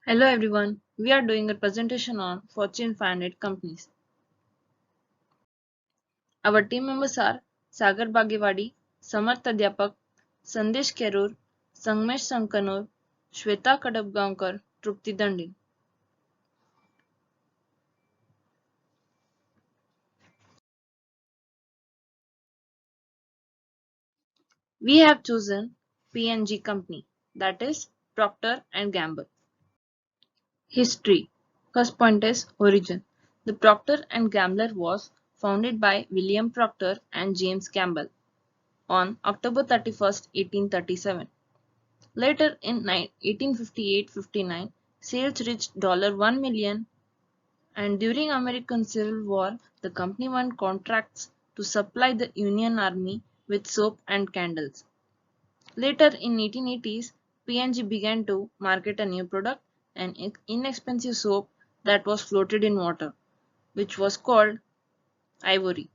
Hello everyone, we are doing a presentation on Fortune 500 companies. Our team members are Sagar Bagewadi, Samarth Adhyapak, Sandesh Kerur, Sangmesh Sankanur, Shweta Kadabgaonkar, Trupti Dandin. We have chosen P&G Company, that is Procter and Gamble. History. First point is origin. The Procter and Gamble was founded by William Procter and James Gamble on October 31st, 1837. Later in 1858-59, sales reached $1 million, and during American Civil War, the company won contracts to supply the Union Army with soap and candles. Later in 1880s, P&G began to market a new product, an inexpensive soap that was floated in water, which was called Ivory.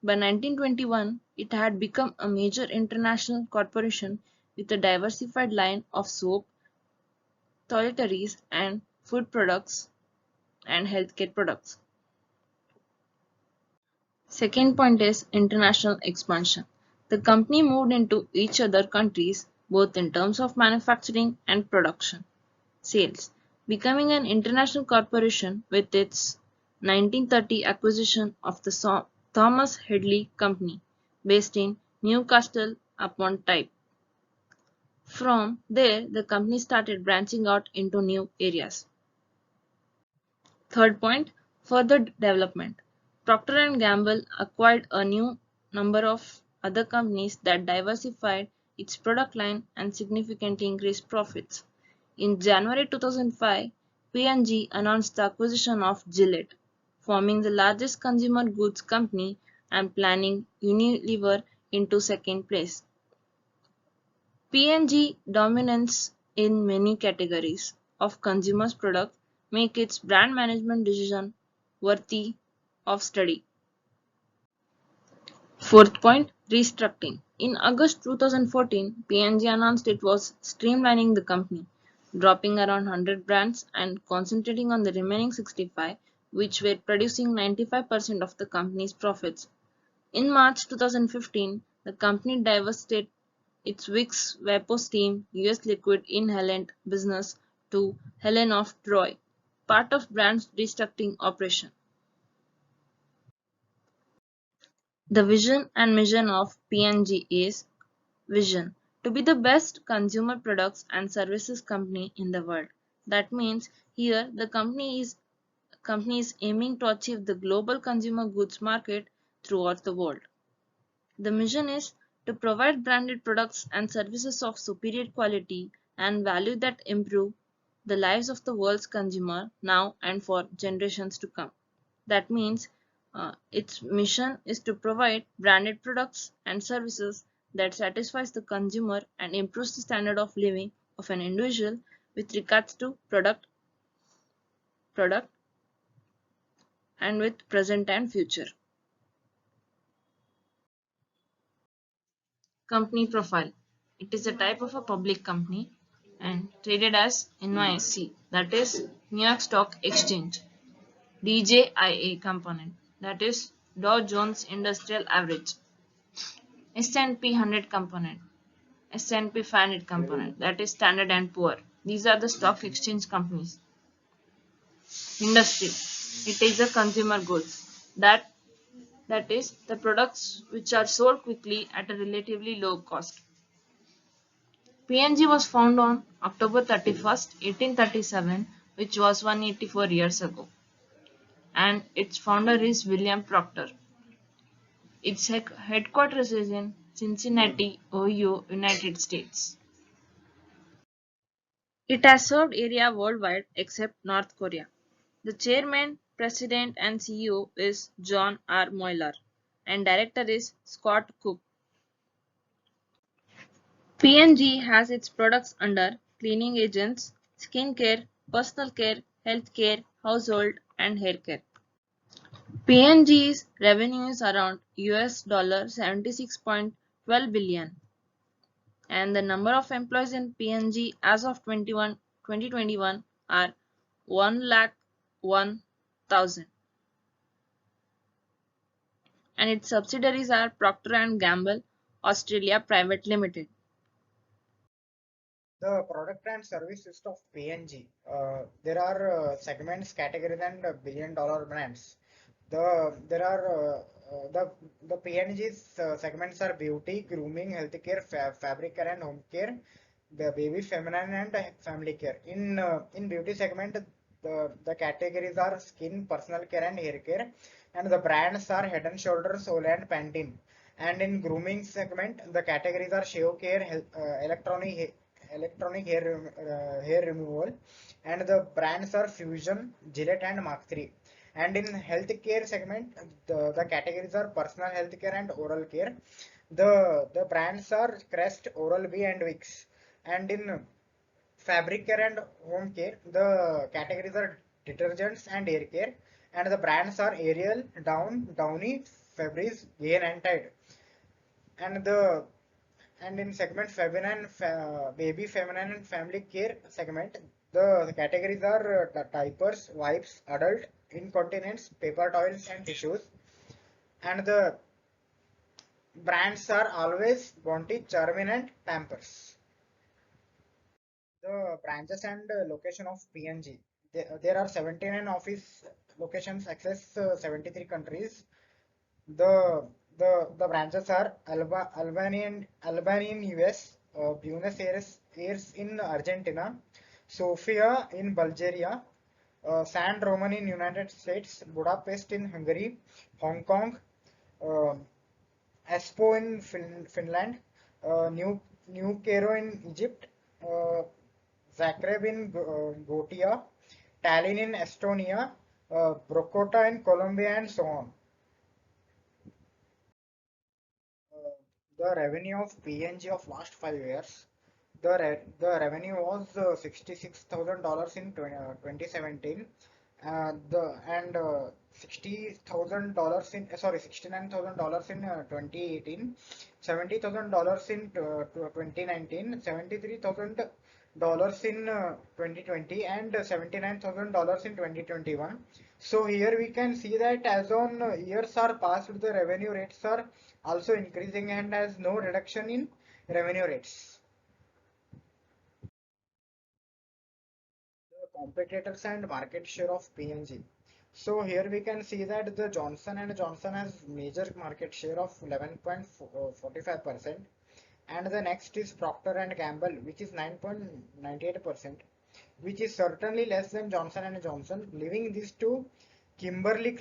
By 1921, it had become a major international corporation with a diversified line of soap, toiletries, and food products and healthcare products. Second point is international expansion. The company moved into each other countries both in terms of manufacturing and production, sales, becoming an international corporation with its 1930 acquisition of the Thomas Hedley Company based in Newcastle upon Tyne. From there, the company started branching out into new areas. Third point, further development. Procter and Gamble acquired a new number of other companies that diversified its product line and significantly increased profits. In January 2005, P&G announced the acquisition of Gillette, forming the largest consumer goods company and planning Unilever into second place. P&G dominance in many categories of consumer products make its brand management decision worthy of study. Fourth point, restructuring. In August 2014, P&G announced it was streamlining the company, dropping around 100 brands and concentrating on the remaining 65, which were producing 95% of the company's profits. In March 2015, the company divested its Vicks VapoSteam US liquid inhalant business to Helen of Troy, part of brand's restructuring operation. The vision and mission of P&G is vision to be the best consumer products and services company in the world. That means here the company is aiming to achieve the global consumer goods market throughout the world. The mission is to provide branded products and services of superior quality and value that improve the lives of the world's consumer now and for generations to come. That means its mission is to provide branded products and services that satisfies the consumer and improves the standard of living of an individual with regards to product and with present and future. Company profile. It is a type of a public company and traded as NYSE, that is New York Stock Exchange. DJIA component, that is Dow Jones Industrial Average. S&P 100 component, S&P 500 component, that is Standard and Poor. These are the stock exchange companies. Industry. It is a consumer goods. That is the products which are sold quickly at a relatively low cost. P&G was founded on October 31st, 1837, which was 184 years ago, and its founder is William Procter. Its headquarters is in Cincinnati, Ohio, United States. It has served area worldwide except North Korea. The chairman, president, and CEO is John R. Moeller, and director is Scott Cook. P&G has its products under cleaning agents, skincare, personal care, healthcare, household, and hair care. P&G's revenue is around $76.12 billion, and the number of employees in P&G as of 2021 are 1,01,000 and its subsidiaries are Procter and Gamble Australia Private Limited. The product and service list of P&G. There are segments, categories, and billion-dollar brands. There are the P&G's segments are beauty, grooming, healthcare, fabric care, and home care, the baby, feminine, and family care. In beauty segment, the categories are skin, personal care, and hair care, and the brands are Head and Shoulders, Olay, and Pantene. And in grooming segment, the categories are shave care, electronic hair removal, and the brands are Fusion, Gillette, and Mark 3. And in healthcare segment, the categories are personal healthcare and oral care. The brands are Crest, Oral B, and Vicks. And in fabric care and home care, the categories are detergents and air care. And the brands are Ariel, Downy, Febreze, Gain, and Tide. And the and in segment feminine, baby, feminine, and family care segment, the categories are diapers, wipes, adult, incontinence, paper towels, and tissues. And the brands are always Bounty, Charmin, and Pampers. The branches and location of P&G. There are 79 office locations across 73 countries. The branches are Albania in US, Buenos Aires in Argentina, Sofia in Bulgaria, San Roman in United States, Budapest in Hungary, Hong Kong, uh, Espoo in Finland, New Cairo in Egypt, uh, Zagreb in Gotia, Tallinn in Estonia, Bogota in Colombia, and so on. Uh, the revenue of P&G of last 5 years, the revenue was $66,000 in 2017, the and $60,000 in sorry $69,000 in 2018, $70,000 in 2019, $73,000 in 2020, and $79,000 in 2021. So here we can see that as on years are passed, the revenue rates are also increasing and has no reduction in revenue rates. The competitors and market share of P&G. So here we can see that the Johnson and Johnson has major market share of 11.45%, and the next is Procter and Gamble, which is 9.98%, which is certainly less than Johnson and Johnson. Leaving these two, Kimberly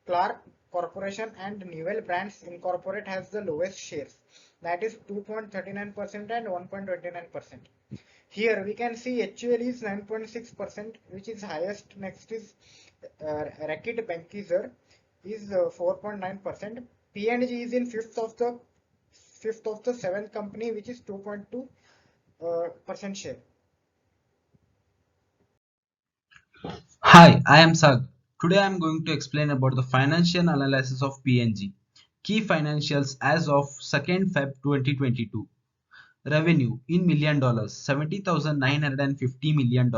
Clark Corporation and Newell Brands Incorporate has the lowest shares, that is 2.39% and 1.29%. Here we can see HUL is 9.6%, which is highest. Next is Reckitt Benckiser is 4.9%. P&G is in fifth of the seventh company, which is 2.2 percent share. Hi, I am Sag. Today I am going to explain about the financial analysis of P&G. Key financials as of 2nd Feb 2022. Revenue in million dollars $70,950 million.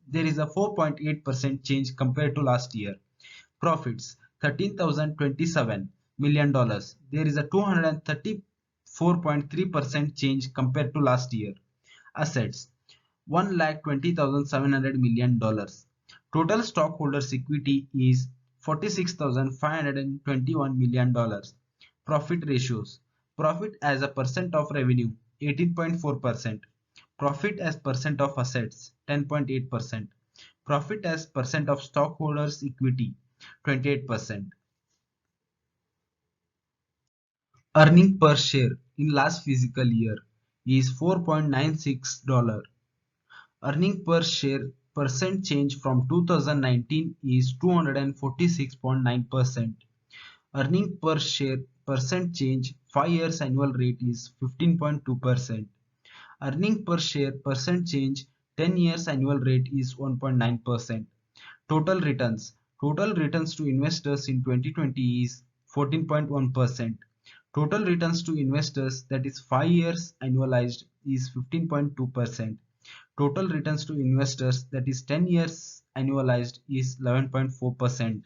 There is a 4.8% change compared to last year. Profits $13,027 million. There is a 234.3% change compared to last year. Assets $1,20,700 million. Total stockholders' equity is $46,521 million. Profit ratios. Profit as a percent of revenue 18.4%. Profit as percent of assets 10.8%. Profit as percent of stockholders' equity 28%. Earning per share in last fiscal year is $4.96. Earning per share percent change from 2019 is 246.9%. Earning per share percent change 5 years annual rate is 15.2%. Earning per share percent change 10 years annual rate is 1.9%. Total returns. Total returns to investors in 2020 is 14.1%. Total returns to investors, that is 5 years annualized, is 15.2%. Total returns to investors, that is 10 years annualized, is 11.4%.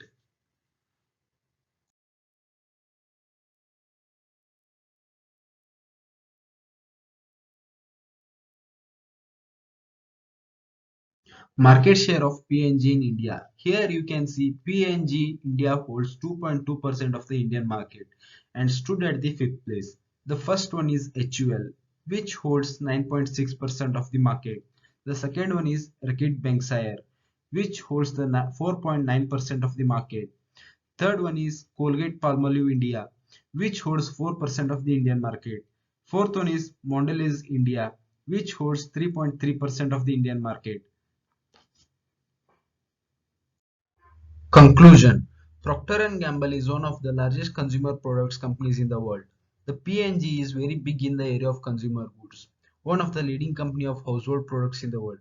Market share of P&G in India. Here you can see P&G India holds 2.2% of the Indian market and stood at the fifth place. The first one is HUL, which holds 9.6% of the market. The second one is Reckitt Benckiser, which holds the 4.9% of the market. Third one is Colgate Palmolive India, which holds 4% of the Indian market. Fourth one is Mondelez India, which holds 3.3% of the Indian market. Conclusion: Procter and Gamble is one of the largest consumer products companies in the world. The P&G is very big in the area of consumer goods, one of the leading company of household products in the world.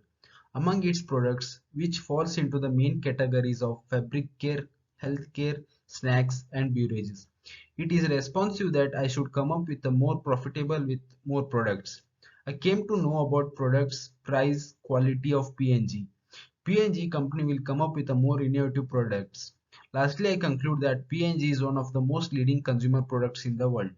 Among its products, which falls into the main categories of fabric care, health care, snacks and beverages. It is responsive that I should come up with a more profitable with more products. I came to know about products, price, quality of P&G. P&G company will come up with a more innovative products. Lastly, I conclude that P&G is one of the most leading consumer products in the world.